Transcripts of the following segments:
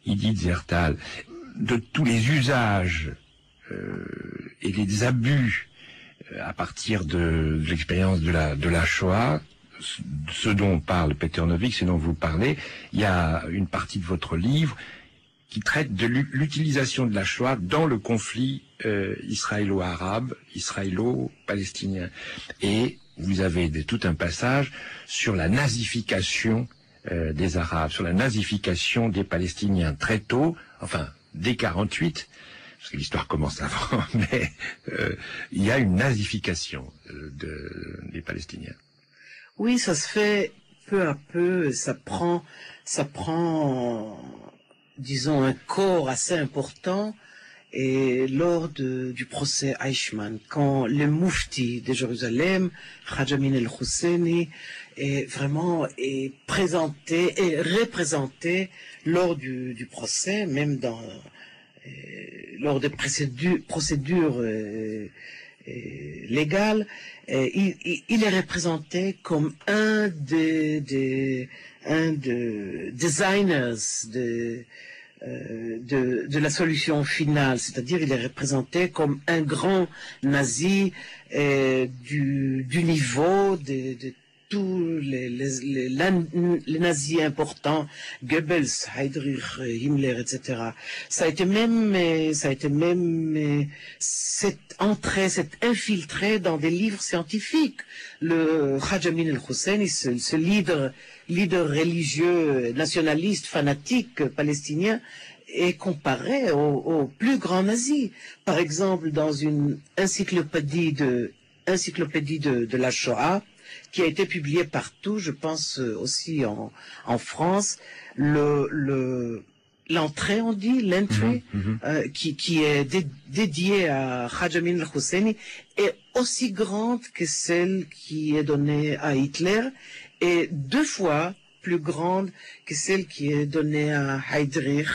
Idit Zertal, de tous les usages et les abus à partir de l'expérience de la Shoah, ce dont parle Peter Novick, ce dont vous parlez, il y a une partie de votre livre qui traite de l'utilisation de la Shoah dans le conflit israélo-arabe, israélo-palestinien. Et vous avez tout un passage sur la nazification des Arabes, sur la nazification des Palestiniens très tôt, enfin dès 48, parce que l'histoire commence avant, mais il y a une nazification des Palestiniens. Oui, ça se fait peu à peu, ça prend, disons, un corps assez important. Et lors du procès Eichmann, quand le Moufti de Jérusalem, Hadj Amin el-Husseini, est présenté et représenté lors du procès, même lors des procédures légales, il est représenté comme un des designers de la solution finale, c'est-à-dire il est représenté comme un grand nazi du niveau de tous les nazis importants, Goebbels, Heydrich, Himmler, etc. Ça a été même s'est infiltré dans des livres scientifiques. Le Hadj Amin el-Husseini, ce leader religieux, nationaliste, fanatique palestinien, est comparé aux plus grands nazis. Par exemple, dans une encyclopédie de la Shoah, qui a été publiée partout, je pense aussi en France, l'entrée, on dit, l'entrée, qui est dédiée à Hadj Amin el-Husseini, est aussi grande que celle qui est donnée à Hitler, et 2 fois plus grande que celle qui est donnée à Heydrich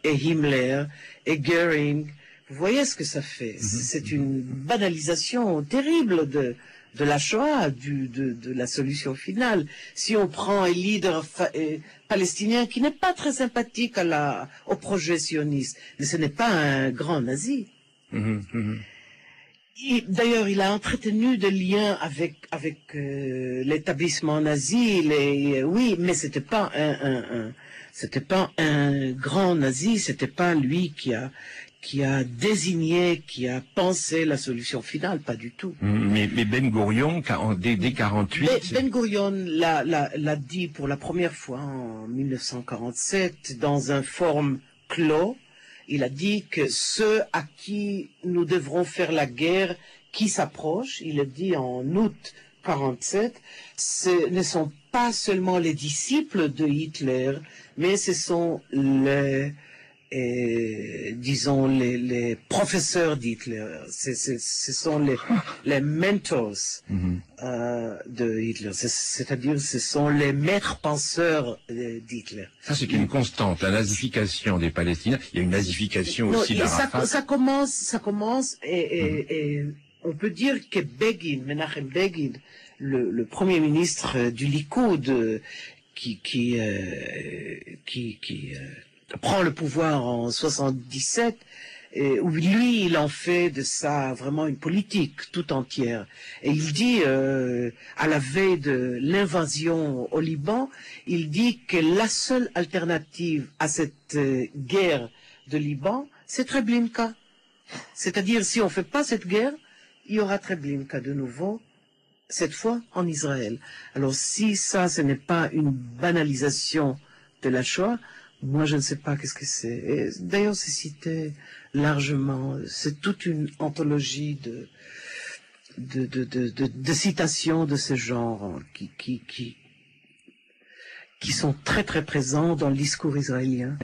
et Himmler et Göring. Vous voyez ce que ça fait. C'est une banalisation terrible de la Shoah, de la solution finale. Si on prend un leader palestinien qui n'est pas très sympathique au projet sioniste, mais ce n'est pas un grand nazi. D'ailleurs, il a entretenu des liens avec l'établissement nazi. Oui, mais c'était pas un grand nazi. C'était pas lui qui a désigné, qui a pensé la solution finale, pas du tout. Mais Ben Gourion, dès 48... Ben Gourion l'a dit pour la première fois en 1947 dans un forum clos. Il a dit que ceux à qui nous devrons faire la guerre, qui s'approchent, il a dit en août 47, ce ne sont pas seulement les disciples de Hitler, mais ce sont les professeurs d'Hitler, ce sont les mentors de Hitler, c'est-à-dire ce sont les maîtres penseurs d'Hitler. Ça, c'est une constante, la nazification des Palestiniens. Il y a une nazification aussi d'Arafat. Ça commence et on peut dire que Menachem Begin, le premier ministre du Likoud, qui prend le pouvoir en 77, où lui, il en fait de ça vraiment une politique tout entière. Et il dit, à la veille de l'invasion au Liban, il dit que la seule alternative à cette guerre de Liban, c'est Treblinka. C'est-à-dire, si on fait pas cette guerre, il y aura Treblinka de nouveau, cette fois en Israël. Alors si ça, ce n'est pas une banalisation de la Shoah, moi, je ne sais pas qu'est-ce que c'est. D'ailleurs, c'est cité largement. C'est toute une anthologie de citations de ce genre qui sont très très présents dans le discours israélien.